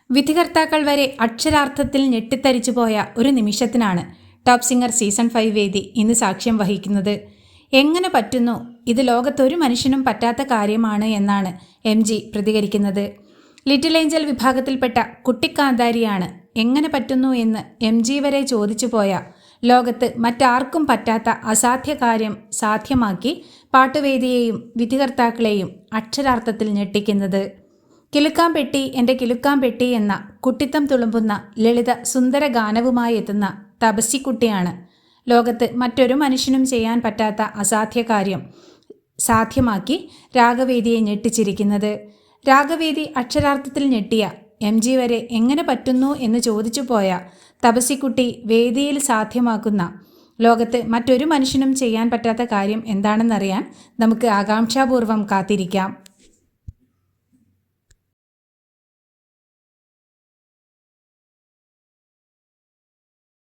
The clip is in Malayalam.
വിധികർത്താക്കൾ വരെ അക്ഷരാർത്ഥത്തിൽ ഞെട്ടിത്തരിച്ചു പോയ ഒരു നിമിഷത്തിനാണ് ടോപ്പ് സിംഗർ സീസൺ 5 വേദി ഇന്ന് സാക്ഷ്യം വഹിക്കുന്നത്. എങ്ങനെ പറ്റുന്നു, ഇത് ലോകത്തൊരു മനുഷ്യനും പറ്റാത്ത കാര്യമാണ് എന്നാണ് MG പ്രതികരിക്കുന്നത്. ലിറ്റിൽ ഏഞ്ചൽ വിഭാഗത്തിൽപ്പെട്ട കുട്ടിക്കാന്താരിയാണ് എങ്ങനെ പറ്റുന്നു എന്ന് MG വരെ ചോദിച്ചു പോയ ലോകത്ത് മറ്റാർക്കും പറ്റാത്ത അസാധ്യ കാര്യം സാധ്യമാക്കി പാട്ടുവേദിയെയും വിധികർത്താക്കളെയും അക്ഷരാർത്ഥത്തിൽ ഞെട്ടിക്കുന്നത്. കിലുക്കാൻ പെട്ടി എൻ്റെ കിലുക്കാൻ പെട്ടി എന്ന കുട്ടിത്തം തുളുമ്പുന്ന ലളിത സുന്ദര ഗാനവുമായി എത്തുന്ന തപസ്സിക്കുട്ടിയാണ് ലോകത്ത് മറ്റൊരു മനുഷ്യനും ചെയ്യാൻ പറ്റാത്ത അസാധ്യ കാര്യം സാധ്യമാക്കി രാഗവേദിയെ ഞെട്ടിച്ചിരിക്കുന്നത്. രാഗവേദി അക്ഷരാർത്ഥത്തിൽ ഞെട്ടിയ MG വരെ എങ്ങനെ പറ്റുന്നു എന്ന് ചോദിച്ചു പോയ തപസ്സിക്കുട്ടി വേദിയിൽ സാധ്യമാക്കുന്ന ലോകത്ത് മറ്റൊരു മനുഷ്യനും ചെയ്യാൻ പറ്റാത്ത കാര്യം എന്താണെന്നറിയാൻ നമുക്ക് ആകാംക്ഷാപൂർവം കാത്തിരിക്കാം.